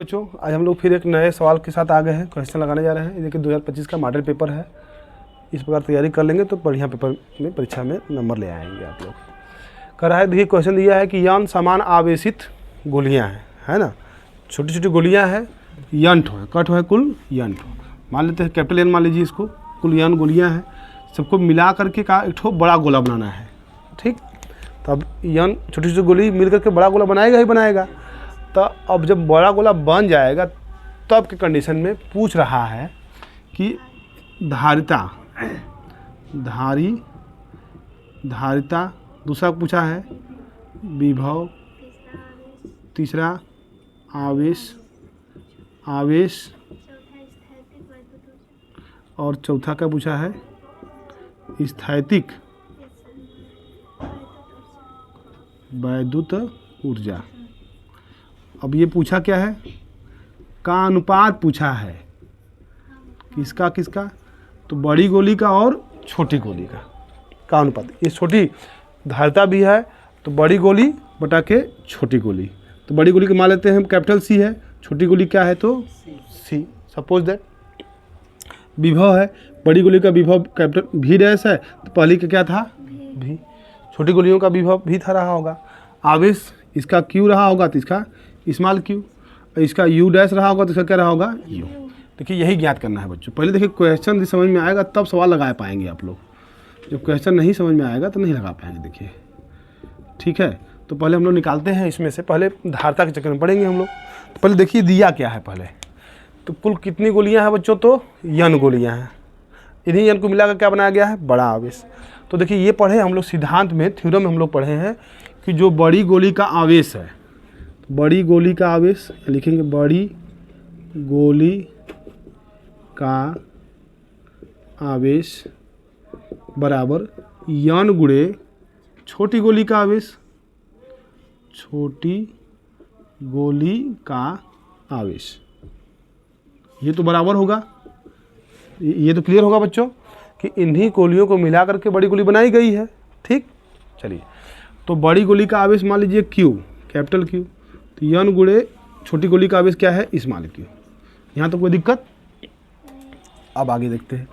बच्चों आज हम लोग फिर एक नए सवाल के साथ आ गए हैं। क्वेश्चन लगाने जा रहे हैं। ये देखिए 2025 का मॉडल पेपर है। इस प्रकार तैयारी कर लेंगे तो बढ़िया पेपर में परीक्षा में नंबर ले आएंगे आप लोग। कर रहा है, देखिए क्वेश्चन दिया है कि यन समान आवेशित गोलियां हैं, है ना। छोटी छोटी गोलियां हैं, यन ठो है, कट है कुल यन ठो। मान लेते हैं कैपिटल एन, मान लीजिए इसको, कुल यन गोलियाँ हैं। सबको मिला करके का एक ठो बड़ा गोला बनाना है, ठीक। तब यन छोटी छोटी गोली मिल करके बड़ा गोला बनाएगा ही बनाएगा। तो अब जब बड़ा गोला बन जाएगा तब के कंडीशन में पूछ रहा है कि धारिता, धारिता दूसरा पूछा है, विभव तीसरा, आवेश और चौथा क्या पूछा है, स्थैतिक वैद्युत ऊर्जा। अब ये पूछा क्या है, का अनुपात पूछा है, किसका किसका, तो बड़ी गोली का और छोटी गोली का अनुपात। ये छोटी धारिता भी है तो बड़ी गोली बटा के छोटी गोली। तो बड़ी गोली को मान लेते हैं हम कैपिटल सी है, छोटी गोली क्या है तो सी। सपोज दैट विभव है, बड़ी गोली का विभव कैपिटल भी डैश है तो पहली का क्या था भी, छोटी गोलियों का विभव भी था रहा होगा। आवेश इसका क्यू रहा होगा तो इसका स्मॉल क्यू, इसका यू डैश रहा होगा तो इसका क्या रहा होगा यू। देखिए यही ज्ञात करना है बच्चों। पहले देखिए क्वेश्चन समझ में आएगा तब सवाल लगा पाएंगे आप लोग। जब क्वेश्चन नहीं समझ में आएगा तो नहीं लगा पाएंगे। देखिए ठीक है, तो पहले हम लोग निकालते हैं इसमें से। पहले धारिता के चक्कर में पढ़ेंगे हम लोग। तो पहले देखिए दिया क्या है पहले, तो कुल कितनी गोलियां हैं बच्चों, तो यन गोलियां हैं। इन्हीं यन को मिलाकर क्या बनाया गया है, बड़ा आवेश। तो देखिए ये पढ़े हम लोग सिद्धांत में, थ्योरम में हम लोग पढ़े हैं कि जो बड़ी गोली का आवेश है, बड़ी गोली का आवेश लिखेंगे, बड़ी गोली का आवेश बराबर यन गुणे छोटी गोली का आवेश, छोटी गोली का आवेश। ये तो बराबर होगा, ये तो क्लियर होगा बच्चों कि इन्हीं गोलियों को मिला करके बड़ी गोली बनाई गई है, ठीक। चलिए, तो बड़ी गोली का आवेश मान लीजिए क्यू, कैपिटल क्यू, तो यन गुणे छोटी गोली का आवेश क्या है, स्मॉल क्यू। यहाँ तो कोई दिक्कत। अब आगे देखते हैं।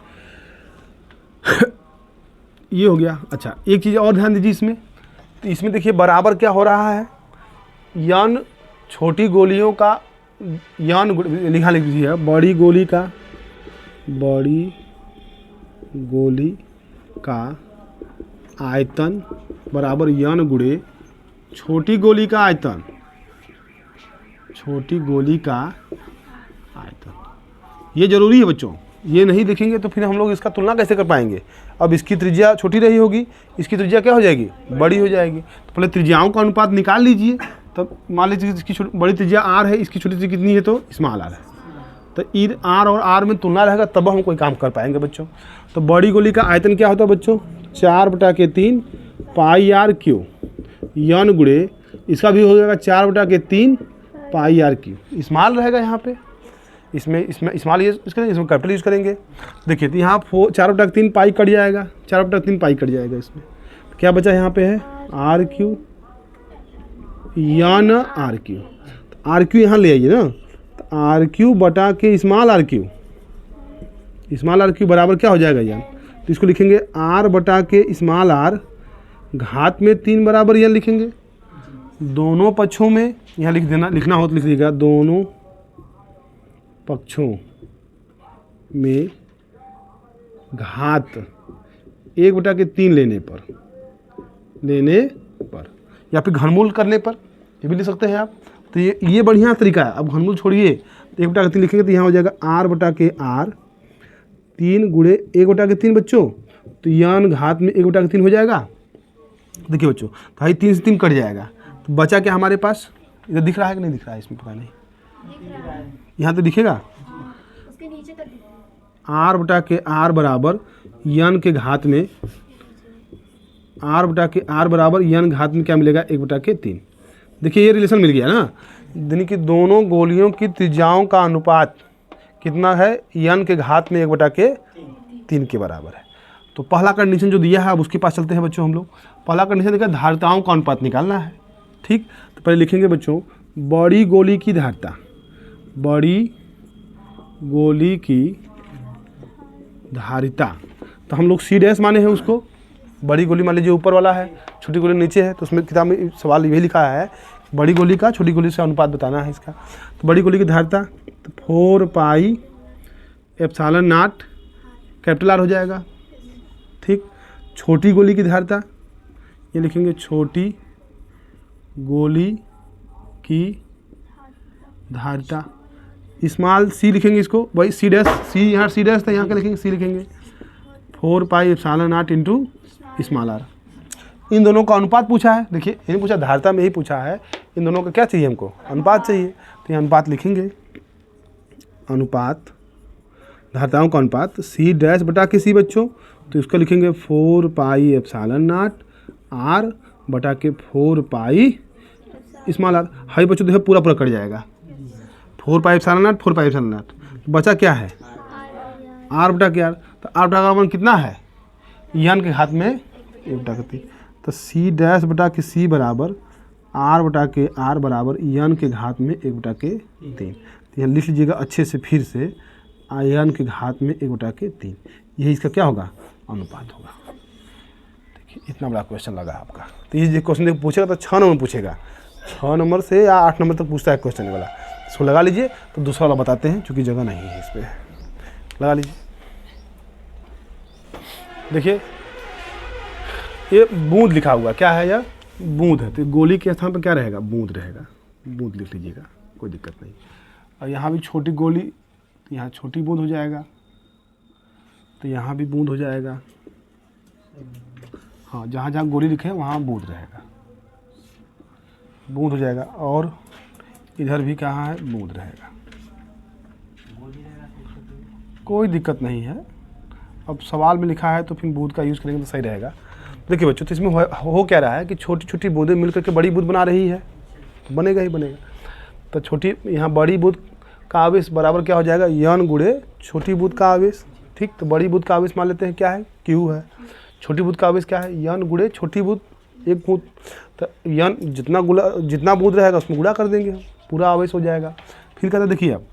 ये हो गया। अच्छा, एक चीज़ और ध्यान दीजिए इसमें, तो इसमें देखिए बराबर क्या हो रहा है, यन छोटी गोलियों का यन लिखा लिख दीजिए, बड़ी गोली का आयतन बराबर यन गुणे छोटी गोली का आयतन, छोटी गोली का आयतन। ये जरूरी है बच्चों, ये नहीं देखेंगे तो फिर हम लोग इसका तुलना कैसे कर पाएंगे। अब इसकी त्रिज्या छोटी रही होगी, इसकी त्रिज्या क्या हो जाएगी, बड़ी हो जाएगी। तो पहले त्रिज्याओं का अनुपात निकाल लीजिए। तब मान लीजिए इसकी बड़ी त्रिज्या आर है, इसकी छोटी त्रिज्या कितनी है तो स्मॉल आर है। तो इन आर और आर में तुलना रहेगा तब हम कोई काम कर पाएंगे बच्चों। तो बड़ी गोली का आयतन क्या होता है बच्चों, 4/3 पाई आर क्यू, यन गुणे इसका भी हो जाएगा 4/3 पाई आर क्यू। स्मॉल रहेगा यहाँ पे, इसमें स्मॉल यूज करेंगे, इसमें कैपिटल यूज करेंगे। देखिए तो यहाँ 4/3 पाई कट जाएगा, 4/3 पाई कट जाएगा। इसमें तो क्या बचा यहाँ पे है आर क्यू, यन आर क्यू। तो आर क्यू यहाँ ले आइए ना, तो आर क्यू बटा के small R Q, small R Q बराबर क्या हो जाएगा यन। तो इसको लिखेंगे आर बटा के स्मॉल आर घात में 3 बराबर यन लिखेंगे। दोनों पक्षों में यहाँ लिख देना, लिखना हो तो लिख लीजिएगा, दोनों पक्षों में घात 1/3 लेने पर या फिर घनमूल करने पर, ये भी लिख सकते हैं आप। तो ये बढ़िया तरीका है। अब घनमूल छोड़िए, तो 1/3 लिखेंगे तो यहाँ हो जाएगा आर बटा के आर 3 गुणे 1/3 बच्चों, तो यन घात में 1/3 हो जाएगा। देखिए बच्चों, तो भाई 3 से 3 कट जाएगा, तो बचा क्या हमारे पास, इधर दिख रहा है कि नहीं दिख रहा है, इसमें पता नहीं, यहाँ तो दिखेगा आर बटा के आर बराबर यन के घात में, आर बटा के आर बराबर यन घात में क्या मिलेगा 1/3। देखिए ये रिलेशन मिल गया ना, यानी कि दोनों गोलियों की त्रिज्याओं का अनुपात कितना है, यन के घात में 1/3 के बराबर है। तो पहला कंडीशन जो दिया है अब उसके पास चलते हैं बच्चों हम लोग। पहला कंडीशन देखा धारिताओं का अनुपात निकालना है, ठीक। तो पहले लिखेंगे बच्चों बड़ी गोली की धारिता, बड़ी गोली की धारिता, तो हम लोग सी डैश माने हैं उसको। बड़ी गोली मान लीजिए ऊपर वाला है, छोटी गोली नीचे है, तो उसमें किताब में सवाल यही लिखा है बड़ी गोली का छोटी गोली से अनुपात बताना है इसका। तो बड़ी गोली की धारिता तो 4 pi epsilon not capital R हो जाएगा, ठीक। छोटी गोली की धारिता ये लिखेंगे छोटी गोली की धारिता, स्मॉल सी लिखेंगे इसको, वही सी डैश, सी यहाँ सी डैश था, यहाँ क्या लिखेंगे सी लिखेंगे 4 pi epsilon naught into small r. इन दोनों का अनुपात पूछा है, देखिए इन्हें पूछा धारिता में ही पूछा है, इन दोनों का क्या चाहिए हमको अनुपात चाहिए, तो ये अनुपात लिखेंगे, अनुपात धारिताओं का अनुपात सी डैश बटा के सी बच्चों, तो इसको लिखेंगे 4 पाई एप्सिलॉन नॉट आर बटा के 4 पाई स्मॉल आर। हाई बच्चों देखो पूरा पूरा कट जाएगा, 4 pi epsilon not 4 pi epsilon not, बचा क्या है आर बटा के आर, तो आर बटा का मान कितना है यन के हाथ में 1 बटा के 3, तो सी डैश बटा के सी बराबर आर बटा के आर बराबर यन के घात में 1 बटा के 3। तो यहाँ लिख लीजिएगा अच्छे से फिर से, यन के घात में 1 बटा के 3, यही इसका क्या होगा अनुपात होगा। देखिए इतना बड़ा क्वेश्चन लगा आपका, तो ये क्वेश्चन पूछेगा तो 6 नंबर पूछेगा, 6 नंबर से या 8 नंबर तक पूछता है क्वेश्चन वाला। इसको लगा लीजिए, तो दूसरा वाला बताते हैं क्योंकि जगह नहीं है इस पर, लगा लीजिए। देखिए ये बूंद लिखा हुआ क्या है, यह बूंद है, तो गोली के स्थान पर क्या रहेगा बूंद रहेगा, बूंद लिख लीजिएगा कोई दिक्कत नहीं। और यहाँ भी छोटी गोली, तो यहाँ छोटी बूंद हो जाएगा, तो यहाँ भी बूंद हो जाएगा, हाँ जहाँ जहाँ गोली लिखे वहाँ बूंद रहेगा, बूंद हो जाएगा। और इधर भी कहाँ है बूंद रहेगा, कोई दिक्कत नहीं है। अब सवाल में लिखा है तो फिर बूंद का यूज़ करेंगे तो सही रहेगा। देखिए बच्चों, तो इसमें हो क्या रहा है कि छोटी छोटी बूंदें मिलकर के बड़ी बूंद बना रही है, तो बनेगा ही बनेगा। तो छोटी यहाँ बड़ी बूंद का आवेश बराबर क्या हो जाएगा यन गुणे छोटी बूंद का आवेश, ठीक। तो बड़ी बूंद का आवेश मान लेते हैं क्या है क्यू है, छोटी बूंद का आवेश क्या है यन गुणे छोटी बूंद 1 बूंद, तो यन जितना बूंद रहेगा उसमें गुणा कर देंगे हम, पूरा आवेश हो जाएगा। फिर कहते हैं देखिए अब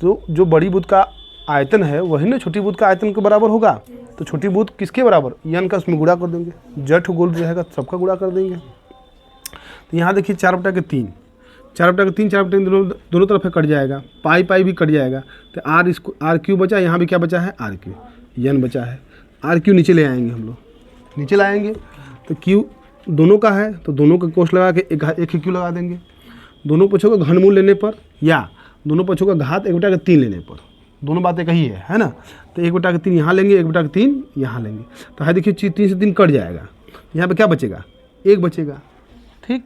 तो जो बड़ी बूंद का आयतन है वही ना छोटी बूंद का आयतन के बराबर होगा, तो छोटी बूंद किसके बराबर यन का, उसमें गुणा कर देंगे, जठ गोल रहेगा सबका गुणा कर देंगे। तो यहाँ देखिए 4 बटा के 3 4 बटा के 3 4 बटा के दोनों तरफ कट जाएगा, पाई पाई भी कट जाएगा, तो आर इसको आर क्यू बचा, यहाँ भी क्या बचा है आर क्यू, यन बचा है, आर क्यू नीचे ले आएंगे हम लोग, नीचे लाएंगे तो क्यू दोनों का है, तो दोनों का कोष लगा के एक क्यू लगा देंगे, दोनों पक्षों का घनमूल लेने पर या दोनों पक्षों का घात 1 बटा के 3 लेने पर, दोनों बातें कही है ना। तो 1 बटा के 3 यहाँ लेंगे, 1 बटा के 3 यहाँ लेंगे, तो है देखिए 3 से 3 कट जाएगा, यहाँ पे क्या बचेगा 1 बचेगा, ठीक।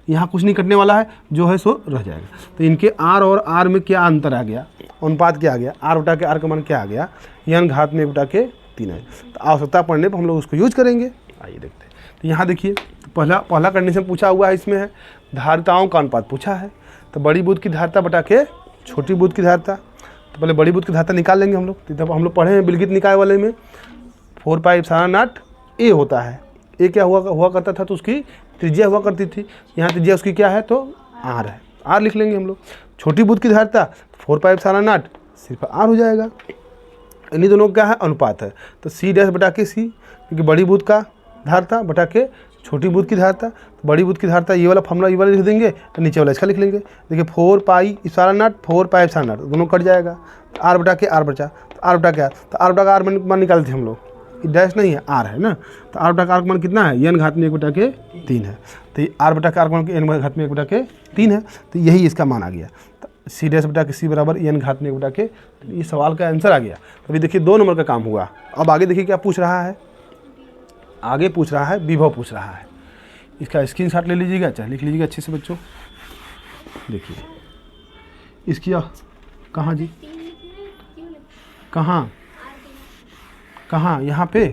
यहाँ कुछ नहीं कटने वाला है, जो है सो रह जाएगा। तो इनके आर और आर में क्या अंतर आ गया, अनुपात क्या आ गया, आर बटा के आर का मान क्या आ गया यन घात में 1 बटा के 3 है। तो आवश्यकता पड़ने पर हम लोग उसको यूज करेंगे। आइए देखते हैं, तो यहाँ देखिए पहला कंडीशन पूछा हुआ है, इसमें है धारिताओं का अनुपात पूछा है, तो बड़ी बूंद की धारिता बटा के छोटी बूंद की धारिता, तो पहले बड़ी बूंद की धारिता निकाल लेंगे हम लोग। तो जब हम लोग पढ़े हैं बिलगित निकाय वाले में 4 पाई एप्सिलॉन नॉट ए होता है, ए क्या हुआ करता था, तो उसकी त्रिज्या हुआ करती थी, यहाँ त्रिज्या उसकी क्या है तो आर है, आर लिख लेंगे हम लोग। छोटी बूंद की धारिता 4 पाई एप्सिलॉन नॉट सिर्फ आर हो जाएगा, इन्हीं दोनों का क्या है अनुपात है, तो सी डैश बटा के सी, क्योंकि बड़ी बूंद का धारिता बटा के छोटी बूंद की धारिता, तो बड़ी बूंद की धारिता ये वाला फॉर्मूला ये वाला लिख देंगे, तो नीचे वाला इसका लिख लेंगे। देखिए 4 pi epsilon not 4 pi epsilon not दोनों कट जाएगा, तो आर बटा के आर बचा, तो आर बटा के आर, तो आर बटा का आर मान निकालते हम लोग, डैश नहीं है आर है ना, तो आर बटा का आर मान कितना है एन घात में 1 बटा के 3 है, तो आर बटा का आर मान एन घात में 1 बटा के 3 है, तो यही इसका मान आ गया। तो सी डैश बटा के सी बराबर एन घात में 1 बटा के, तो ये सवाल का आंसर आ गया। अभी देखिए 2 नंबर का काम हुआ। अब आगे देखिए क्या पूछ रहा है, आगे पूछ रहा है विभव पूछ रहा है, इसका स्क्रीनशॉट ले लीजिएगा, चाहे लिख लीजिएगा अच्छे से बच्चों। देखिए इसकी कहाँ जी, कहाँ कहाँ, यहाँ पे,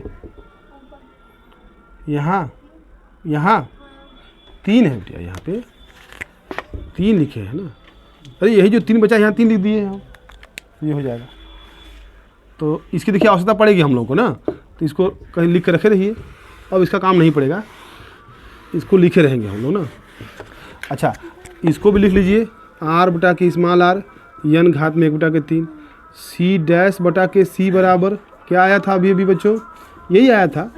यहाँ 3 है बेटिया, यहाँ पे 3 लिखे हैं ना, अरे यही जो 3 बचा यहाँ 3 लिख दिए हैं हम, ये हो जाएगा। तो इसकी देखिए आवश्यकता पड़ेगी हम लोग को ना, तो इसको कहीं लिख के रखे रहिए। अब इसका काम नहीं पड़ेगा, इसको लिखे रहेंगे हम लोग ना। अच्छा इसको भी लिख लीजिए, आर बटा के स्मॉल आर n घात में 1/3। c डैश बटा के c बराबर क्या आया था अभी बच्चों, यही आया था,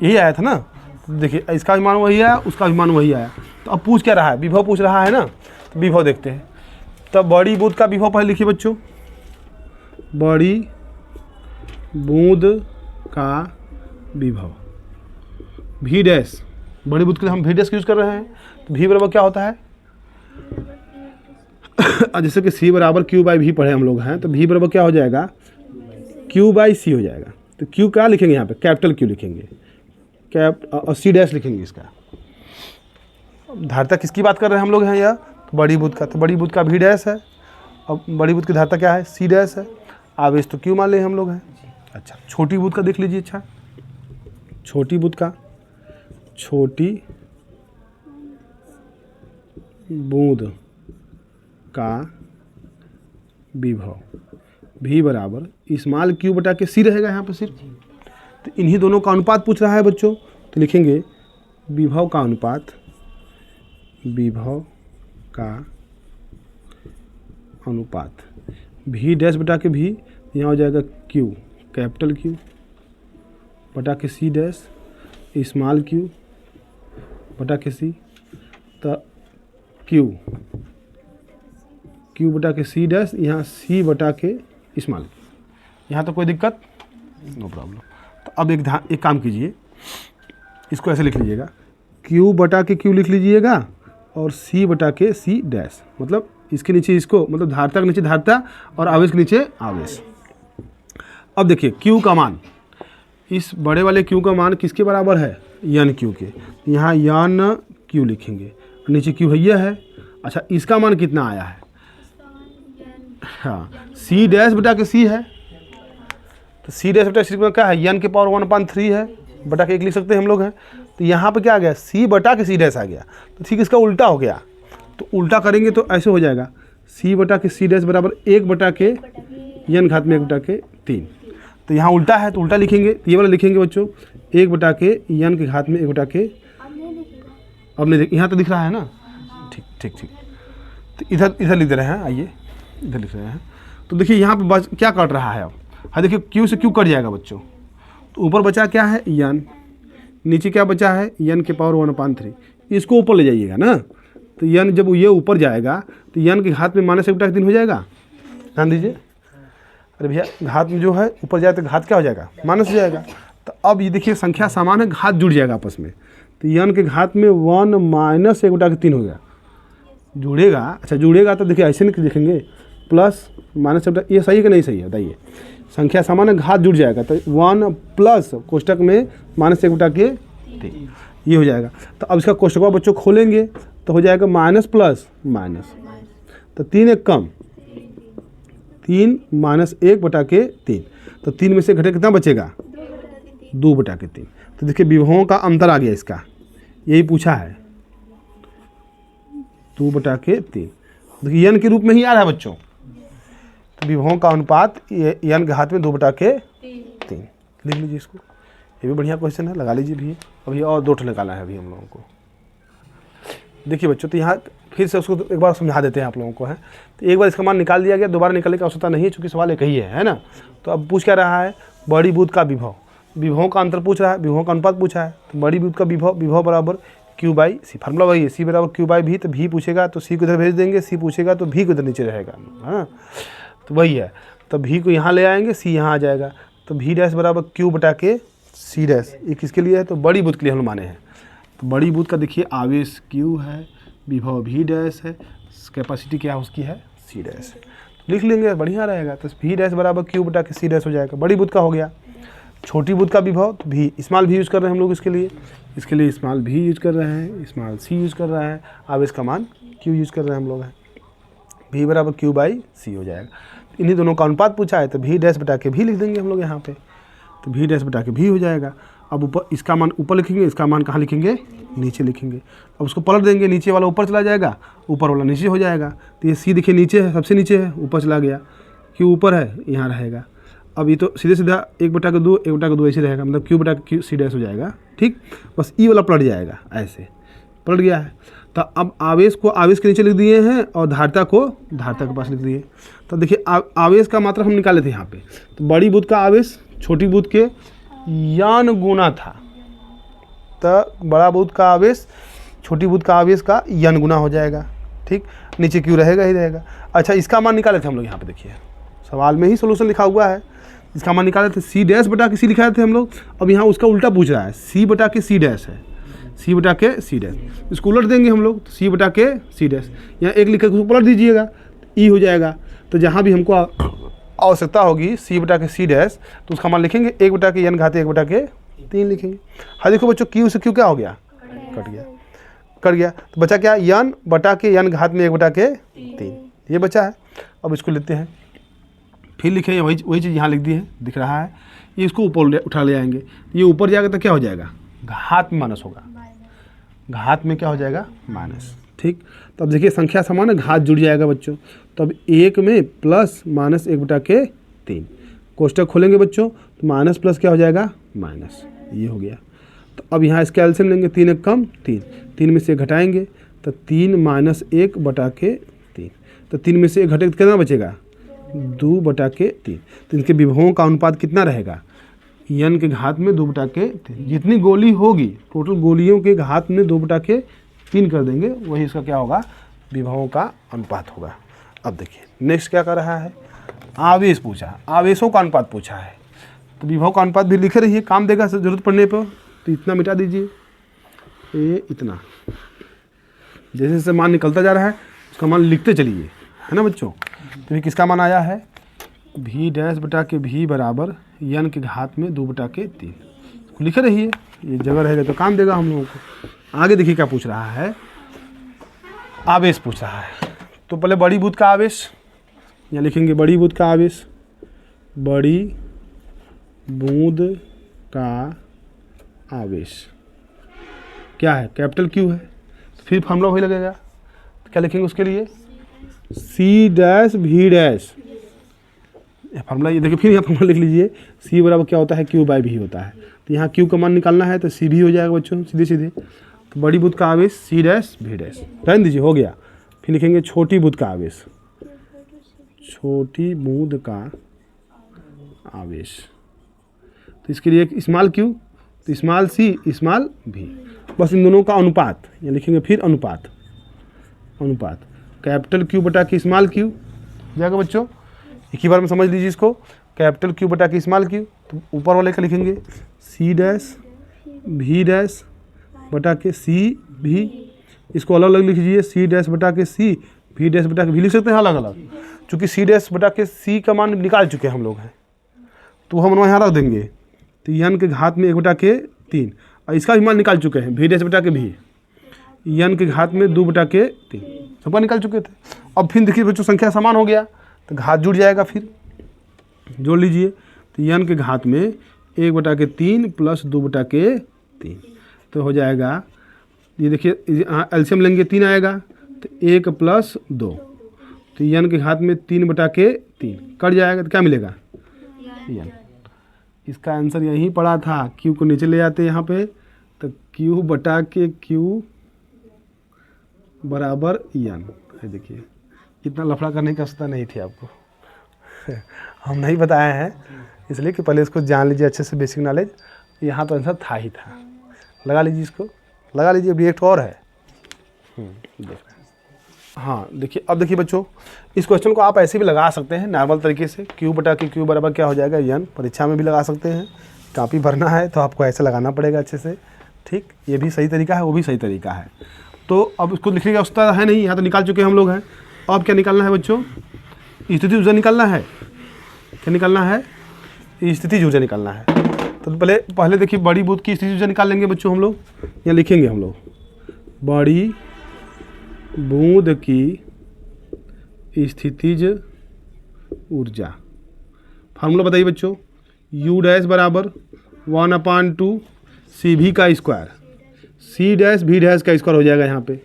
यही आया था ना। देखिए इसका भी मान वही आया, उसका भी मान वही आया। तो अब पूछ क्या रहा है, विभव पूछ रहा है ना, तो विभव देखते हैं। तब बड़ी बूंद का विभव पहले लिखिए बच्चों, बड़ी बूंद का विभव v डैश, बड़ी बूंद के लिए हम v डैश यूज़ कर रहे हैं, तो v बराबर क्या होता है जैसे कि c बराबर q बाई v पढ़े हम लोग हैं, तो v बराबर क्या हो जाएगा q बाई c हो जाएगा। तो q क्या लिखेंगे यहाँ पे, कैपिटल q लिखेंगे, और c डैश लिखेंगे इसका। धारिता किसकी बात कर रहे हैं हम लोग हैं यह, तो बड़ी बूंद का, तो बड़ी बूंद का v डैश है, और बड़ी बूंद की धारिता क्या है c डैश है, आवेश तो q मान ले हम लोग हैं। अच्छा छोटी बूंद का देख लीजिए। अच्छा छोटी बूंद का, छोटी बूंद का विभव v बराबर स्मॉल q बटा के c रहेगा यहाँ पे सिर्फ। तो इन्हीं दोनों का अनुपात पूछ रहा है बच्चों, तो लिखेंगे विभव का अनुपात, विभव का अनुपात v डैश बटा के v, यहाँ हो जाएगा q कैपिटल q बटा के c डैश स्मॉल q बटा के c, तो q बटा के c डैश, यहाँ c बटा के स्मॉल, यहाँ तो कोई दिक्कत नो प्रॉब्लम। तो अब एक काम कीजिए, इसको ऐसे लिख लीजिएगा, q बटा के q लिख लीजिएगा और c बटा के c डैश, मतलब इसके नीचे इसको, मतलब धारिता के नीचे धारिता और आवेश के नीचे आवेश। अब देखिए q का मान, इस बड़े वाले q का मान किसके बराबर है, n q के, यहाँ n q लिखेंगे, नीचे q भैया है। अच्छा इसका मान कितना आया है, हाँ c डैश बटा के c है, तो c डैश बटा c क्या है, n के पावर 1/3 है, बटा के 1 लिख सकते हैं हम लोग हैं। तो यहाँ पे क्या आ गया, c बटा के c डैश आ गया, तो ठीक इसका उल्टा हो गया। तो उल्टा करेंगे तो ऐसे हो जाएगा, c बटा के c डैश बराबर 1 बटा के n घात में 1 बटा के 3। तो यहाँ उल्टा है तो उल्टा लिखेंगे, ये वाला लिखेंगे बच्चों 1 बटा के n के घात में 1 बटा के, अब नहीं देख, यहाँ तो दिख रहा है ना, ठीक ठीक ठीक। तो इधर लिख दे रहे हैं, आइए इधर लिख रहे हैं। तो देखिए यहाँ पे बच क्या कट रहा है, अब हाँ देखिए q से q कट जाएगा बच्चों, तो ऊपर बचा क्या है n, नीचे क्या बचा है n के पावर 1/3, इसको ऊपर ले जाइएगा ना। तो n जब ये ऊपर जाएगा तो n के घात में -1 बटा के 3 हो जाएगा, ध्यान दीजिए। अरे भैया घात में जो है ऊपर जाए तो घात क्या हो जाएगा, माइनस हो जाएगा। तो अब ये देखिए संख्या समान है, घात जुड़ जाएगा आपस में, तो n के घात में 1 - 1 बटा के 3 हो गया, जुड़ेगा। अच्छा जुड़ेगा तो देखिए ऐसे नहीं लिखेंगे, प्लस माइनस बटा, ये सही है कि नहीं सही है बताइए, संख्या समान है घात जुड़ जाएगा, तो 1 प्लस कोष्टक में -1 बटा के 3 ये हो जाएगा। तो अब इसका कोष्टक बच्चों खोलेंगे तो हो जाएगा माइनस प्लस माइनस, तो 3 एक कम, 3 - 1 बटा के 3, तो 3 में से घटे कितना बचेगा 2 बटा के 3। तो देखिए विभवों का अंतर आ गया इसका, यही पूछा है 2 बटा के 3, देखिए n के रूप में ही आ रहा है बच्चों। तो विभवों का अनुपात n के घात में 2 बटा के 3 लिख लीजिए इसको, ये भी बढ़िया क्वेश्चन है, लगा लीजिए भी। अभी और 2 निकाला है अभी हम लोगों को। देखिए बच्चों तो यहाँ फिर से उसको एक बार समझा देते हैं आप लोगों को है। तो एक बार इसका मान निकाल दिया गया, दोबारा निकालने की आवश्यकता नहीं है क्योंकि सवाल एक ही है ना। तो अब पूछ क्या रहा है, बड़ी बूंद का विभव, विभवों का अंतर पूछ रहा है, विभवों का अनुपात पूछा है। तो बड़ी बूंद का विभव बराबर q बाई सी, फार्मूला वही है, c बराबर q बाई v। तो v पूछेगा तो c को इधर भेज देंगे, c पूछेगा तो v को इधर नीचे रहेगा, हाँ तो वही है। तो v को यहाँ ले आएंगे, c यहाँ आ जाएगा। तो v डैश बराबर q बटा के c डैश, ये किसके लिए है तो बड़ी बूंद के लिए हम माने हैं। तो बड़ी बूंद का देखिए आवेश q है, विभव v डैश है, कैपेसिटी क्या है उसकी है c डैश, लिख लेंगे बढ़िया रहेगा। तो v डैश बराबर q बटा के c डैश हो जाएगा, बड़ी बूंद का हो गया। छोटी बूंद का विभव तो भी स्मॉल भी यूज़ कर रहे हैं हम लोग, इसके लिए स्मॉल भी यूज़ कर रहे हैं, स्मॉल सी यूज़ कर रहा है, आवेश का मान q यूज़ कर रहे हैं हम लोग हैं, v बराबर q बाई सी हो जाएगा। इन्हीं दोनों का अनुपात पूछा है तो v डैश बटा के भी लिख देंगे हम लोग यहाँ पे, तो v डैश बटा के भी हो जाएगा। अब ऊपर इसका मान ऊपर लिखेंगे, इसका मान कहाँ लिखेंगे नीचे लिखेंगे। अब उसको पलट देंगे, नीचे वाला ऊपर चला जाएगा, ऊपर वाला नीचे हो जाएगा। तो ये c देखिए नीचे है, सबसे नीचे है, ऊपर चला गया, q ऊपर है यहाँ रहेगा। अब ये तो सीधे सीधा 1 बटा के 2 1 बटा के 2 ऐसे रहेगा, मतलब q बटा के q c डैश हो जाएगा, ठीक। बस ई वाला पलट जाएगा, ऐसे पलट गया है। तो अब आवेश को आवेश के नीचे लिख दिए हैं और धारिता को धारिता के पास लिख दिए। तो देखिए आवेश का मात्रा हम निकाले थे यहाँ पे, तो बड़ी बुध का आवेश छोटी बुध के यन गुना था, तो बड़ा बुध का आवेश छोटी बुध का आवेश का यन गुना हो जाएगा। ठीक, नीचे क्यों रहेगा ही रहेगा। अच्छा, इसका मान निकाले थे हम लोग यहाँ पे, देखिए सवाल में ही सोल्यूशन लिखा हुआ है। इसका मान निकाले थे सी डैश बटा के सी लिखाए थे हम लोग। अब यहाँ उसका उल्टा पूछ रहा है, सी बटा के सी डैश है, सी बटा के सी डैश, इसको उलट देंगे हम लोग, तो सी बटा के सी डैश, यहाँ एक लिख कर उसको पलट दीजिएगा, ई हो जाएगा। तो जहाँ भी हमको आवश्यकता होगी सी बटा के सी डैश, तो उसका मान लिखेंगे 1 बटा के n घाते 1 बटा के 3 लिखेंगे। हाँ देखो बच्चों, क्यू से क्यू क्या हो गया, कट गया, तो बचा क्या, n बटा के n घात में 1 बटा के 3, ये बचा है। अब इसको लेते हैं, फिर लिखेंगे वही चीज़ यहाँ लिख दी है, दिख रहा है, ये इसको ऊपर उठा ले आएंगे, ये ऊपर जाएगा तो क्या हो जाएगा, घात में माइनस होगा, घात में क्या हो जाएगा, माइनस। ठीक, तो अब देखिए संख्या समान है, घात जुड़ जाएगा बच्चों, तो अब 1 में प्लस माइनस 1 बटा के 3, कोष्टक खोलेंगे बच्चों, तो माइनस प्लस क्या हो जाएगा, माइनस, ये हो गया। तो अब यहाँ इसका एलसीएम लेंगे, 3 एक कम 3, 3 में से घटाएंगे तो 3 माइनस 1 बटा के 3, तो 3 में से 1 घटे तो कितना बचेगा, 2 बटा के 3। तो इनके विभवों का अनुपात कितना रहेगा, n के घात में 2 बटा के 3, जितनी गोली होगी टोटल गोलियों के घात में 2 बटा के 3 कर देंगे, वही इसका क्या होगा, विभवों का अनुपात होगा। अब देखिए नेक्स्ट क्या कर रहा है, आवेश पूछा, आवेशों का अनुपात पूछा है, तो विभव का अनुपात भी लिखे रहिए, काम देगा जरूरत पड़ने पर। तो इतना मिटा दीजिए, ये इतना, जैसे जैसे मान निकलता जा रहा है उसका मान लिखते चलिए, है ना बच्चों। तो ये किसका मान आया है, भी डैश बटा के भी बराबर n के घात में 2 बटा के 3, लिखे रहिए, ये जगह रहेगा तो काम देगा हम लोगों को। आगे देखिए क्या पूछ रहा है, आवेश पूछ रहा है। तो पहले बड़ी बुध का आवेश यहाँ लिखेंगे, बड़ी बुध का आवेश, बड़ी बूंद का आवेश क्या है, कैपिटल क्यू है, तो फिर फॉर्मूला वही लगेगा, तो क्या लिखेंगे उसके लिए, सी डैश भी डैश, फार्मूला ये देखिए, फिर यहाँ फार्मूला लिख लीजिए, सी बराबर क्या होता है, क्यू बाई भी होता है, तो यहाँ क्यू का मान निकालना है तो सी भी हो जाएगा बच्चों, सीधे सीधे। तो बड़ी बुध का आवेश सी डैश भी डैश, रहने दीजिए, हो गया। फिर लिखेंगे छोटी बुध का आवेश, छोटी बूंद का आवेश, तो इसके लिए एक स्मॉल क्यू, तो स्मॉल सी स्मॉल भी, बस इन दोनों का अनुपात यहाँ लिखेंगे, फिर अनुपात, अनुपात कैपिटल क्यू बटा के स्मॉल क्यू जाएगा बच्चों, एक ही बार में समझ लीजिए इसको, कैपिटल क्यू बटा के स्मॉल क्यू, तो ऊपर वाले का लिखेंगे सी डैश भी डैश बटा के सी भी, इसको अलग अलग लिख लीजिए, सी डैश बटा के सी, भी डैश बटा के भी लिख सकते हैं अलग अलग, चूँकि सी डैश बटा के सी का मान निकाल चुके हैं हम लोग हैं, तो हम यहाँ रख देंगे, तो n के घात में 1 बटा के 3, और इसका भी मान निकाल चुके हैं, भी डैश बटा के भी, n के घात में 2 बटा के 3, सबका निकाल चुके थे। अब फिर देखिए बच्चों संख्या समान हो गया, तो घात जुड़ जाएगा, फिर जोड़ लीजिए, तो n के घात में 1 बटा के 3 प्लस 2 बटा के 3, तो हो जाएगा, ये देखिए एलसीएम लेंगे 3 आएगा, तो 1 प्लस 2, तो n के घात में 3 बटा के 3 कट जाएगा, तो क्या मिलेगा, n। इसका आंसर यहीं पड़ा था, क्यू को नीचे ले आते यहाँ पे, तो क्यू बटा के क्यू बराबर n है। देखिए इतना लफड़ा करने की आवश्यकता नहीं थी आपको हम नहीं बताए हैं, इसलिए कि पहले इसको जान लीजिए अच्छे से, बेसिक नॉलेज। यहाँ तो आंसर था ही था, लगा लीजिए, इसको लगा लीजिए। अभी एक और है, देख हाँ देखिए, अब देखिए बच्चों, इस क्वेश्चन को आप ऐसे भी लगा सकते हैं नॉर्मल तरीके से, क्यू बटा के क्यू बराबर क्या हो जाएगा, n। परीक्षा में भी लगा सकते हैं, कॉपी भरना है तो आपको ऐसे लगाना पड़ेगा अच्छे से। ठीक, ये भी सही तरीका है, वो भी सही तरीका है। तो अब इसको लिखने की आवश्यकता है नहीं, यहाँ तो निकाल चुके हम लोग हैं। अब क्या निकालना है बच्चों, स्थिति ऊर्जा निकालना है। क्या निकालना है, स्थिति ऊर्जा निकालना है। तो पहले देखिए बड़ी बुध की स्थिति ऊर्जा निकाल लेंगे बच्चों हम लोग, यहाँ लिखेंगे हम लोग, बड़ी बूंद की स्थितिज ऊर्जा। फार्मूला बताइए बच्चों, U डैश बराबर 1/2 सी भी का स्क्वायर, सी डैश भी डैश का स्क्वायर हो जाएगा यहाँ पे,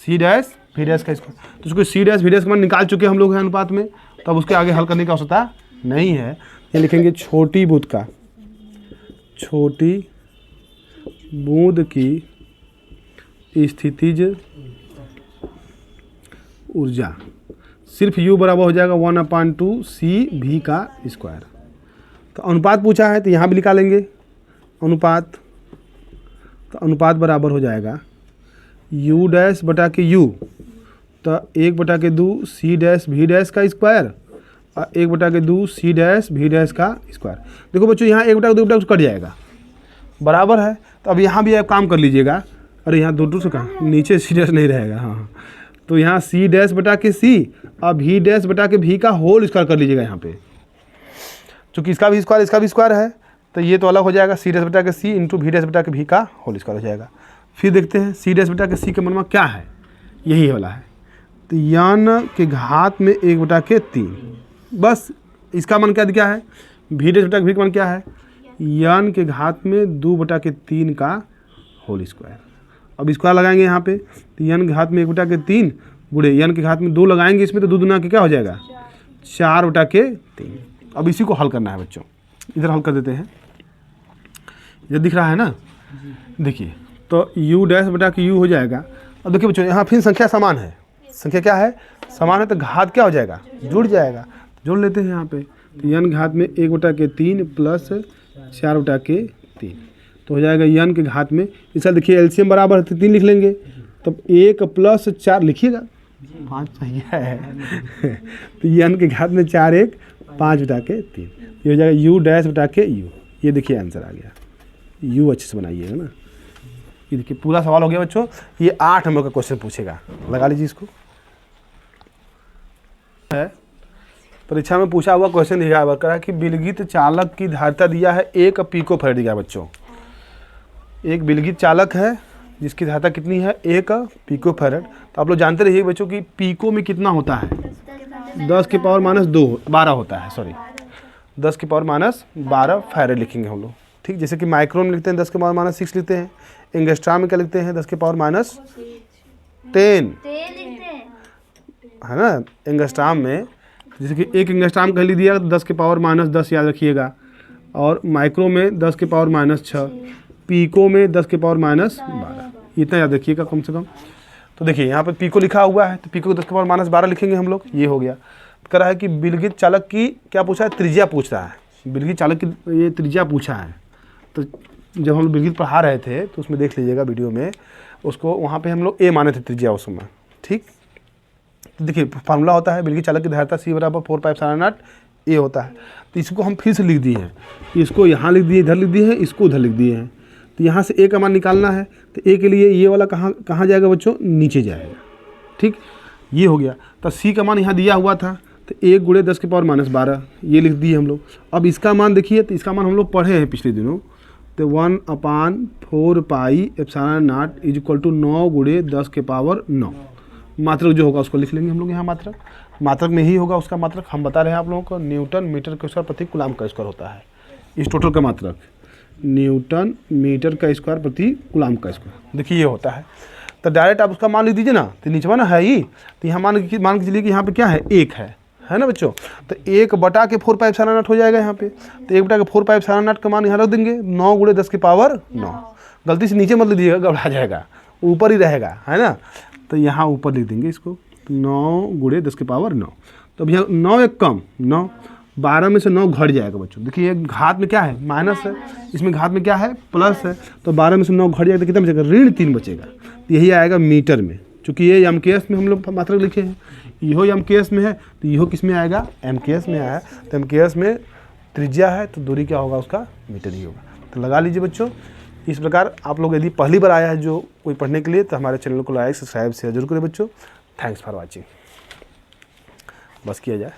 सी डैश भी डैश का स्क्वायर। तो उसको सी डैश भी डैश का मान निकाल चुके हम लोग हैं अनुपात में, तब उसके आगे हल करने की आवश्यकता नहीं है। ये लिखेंगे छोटी बूंद का, छोटी बूंद की स्थितिज ऊर्जा, सिर्फ U बराबर हो जाएगा 1/2 CV का स्क्वायर। तो अनुपात पूछा है तो यहाँ भी निकाल लेंगे अनुपात, तो अनुपात बराबर हो जाएगा U डैश बटा के U, तो 1/2 C डैश V डैश का स्क्वायर और 1/2 C डैश V डैश का स्क्वायर। देखो बच्चों यहाँ 1/2 कट जाएगा, बराबर है। तो अब यहाँ भी आप काम कर लीजिएगा, अरे यहाँ 2 से कहाँ नीचे C डैश नहीं रहेगा, हाँ, तो यहाँ C डैश बटा के C और V डैश बटा के V का होल स्क्वायर कर लीजिएगा यहाँ पे, चूँकि इसका भी स्क्वायर इसका भी स्क्वायर है, तो ये तो अलग हो जाएगा C डैश बटा के C इंटू V डैश बटा के V का होल स्क्वायर हो जाएगा। फिर देखते हैं C डैश बटा के C का मान क्या है, यही वाला है, तो n के घात में 1/3, बस इसका मान क्या दिया है, V डैश बटा के V का मान क्या है, n के घात में 2/3 का होल स्क्वायर। अब स्क्वायर लगाएंगे यहाँ पे, तो n के घात में 1/3 गुणे n के घात में 2 लगाएंगे इसमें, तो 2 दूना के क्या हो जाएगा 4/3। अब इसी को हल करना है बच्चों, इधर हल कर देते हैं, इधर दिख रहा है ना, देखिए तो U डैश बटा के U हो जाएगा। अब देखिए बच्चों यहाँ फिर संख्या समान है, संख्या क्या है समान है, तो घात क्या हो जाएगा जुड़ जाएगा, जोड़ लेते हैं यहाँ पे, तो n घात में 1/3 प्लस 4/3, तो हो जाएगा n के घात में, इसका देखिए एलसीएम बराबर है तो 3 लिख लेंगे, तब 1 + 4 लिखिएगा 5 सही है तो n के घात में 4 1 5/3, ये हो जाएगा U डैश बटा के U। ये देखिए आंसर आ गया, U अच्छे से बनाइएगा ना। ये देखिए पूरा सवाल हो गया बच्चों, ये 8 नंबर का क्वेश्चन पूछेगा, लगा लीजिए इसको। है परीक्षा में पूछा हुआ क्वेश्चन दिया है कि विलगित चालक की धारिता दिया है 1 पिकोफैरेड दिया बच्चों। एक विलगित चालक है जिसकी धारिता कितनी है 1 पिकोफैरेड। तो आप लोग जानते रहिए बच्चों कि पिको में कितना होता है 10⁻² होता है, सॉरी 10⁻² फैरेड लिखेंगे हम लोग, ठीक। जैसे कि माइक्रोन में लिखते हैं 10⁻6 लिखते हैं, एंगस्ट्राम में क्या लिखते हैं 10⁻10 है ना। एंगस्ट्राम में जैसे कि एक एंगस्ट्राम कह लीजिएगा 10⁻10 याद रखिएगा, और माइक्रो में 10⁻6, पीको में 10⁻12, इतना याद रखिएगा कम से कम। तो देखिए यहाँ पर पीको लिखा हुआ है, तो पीको को 10⁻12 लिखेंगे हम लोग, ये हो गया। कह रहा है कि विलगित चालक की क्या पूछा है, त्रिज्या पूछ रहा है, विलगित चालक की ये त्रिज्या पूछा है। तो जब हम लोग विलगित पढ़ा रहे थे तो उसमें देख लीजिएगा वीडियो में, उसको वहाँ पे हम लोग ए माने थे त्रिज्या उस समय, ठीक। तो देखिए फार्मूला होता है विलगित चालक की धारिता C = 4πε0 ए होता है। तो इसको हम फिर से लिख दिए हैं, इसको यहाँ लिख दिए, इधर लिख दिए हैं, इसको उधर लिख दिए हैं। तो यहाँ से ए का मान निकालना है, तो ए के लिए ये वाला कहाँ जाएगा बच्चों, नीचे जाएगा, ठीक। ये हो गया। तो C का मान यहाँ दिया हुआ था, तो 1 × 10⁻12 ये लिख दिए हम लोग। अब इसका मान देखिए, तो इसका मान हम लोग पढ़े हैं पिछले दिनों, तो 1/4πε0 = 9 × 10⁻9। मात्रक जो होगा उसको लिख लेंगे हम लोग यहाँ, मात्रक में ही होगा उसका मात्रक। हम बता रहे हैं आप लोगों को न्यूटन मीटर का स्क्वायर प्रति कूलम का स्क्वायर होता है, इस टोटल का मात्रक न्यूटन मीटर का स्क्वायर प्रति कूलम का स्क्वायर, देखिए ये होता है। तो डायरेक्ट आप उसका मान लिख दीजिए ना, तो नीचे ना है ही, तो यहाँ मान के चलिए कि यहाँ पे क्या है 1 है ना बच्चों। तो 1/4πε0 हो जाएगा यहाँ पे, तो 1/4πε0 का मान यहाँ रख देंगे, 9 × 10⁻9। गलती से नीचे मत लिख दीजिएगा, घबरा जाएगा, ऊपर ही रहेगा, है ना। तो यहाँ ऊपर लिख देंगे इसको, 9 × 10⁻9। तो अब यहाँ 9 एक कम 9, 12 में से 9 घट जाएगा बच्चों। देखिए घात में क्या है माइनस है, इसमें घात में क्या है प्लस है, तो 12 में से 9 घट जाएगा तो कितना बचेगा, ऋण 3 बचेगा। तो यही आएगा मीटर में, चूँकि ये MKS में हम लोग मात्रक लिखे हैं, इहो MKS में है, तो इहो किस में आएगा MKS में आया। तो MKS में त्रिज्या है तो दूरी क्या होगा उसका मीटर ही होगा। तो लगा लीजिए बच्चों। इस प्रकार आप लोग यदि पहली बार आया है जो कोई पढ़ने के लिए, तो हमारे चैनल को लाइक सब्सक्राइब शेयर जरूर करें बच्चों। Thanks for watching. बस किया जाए।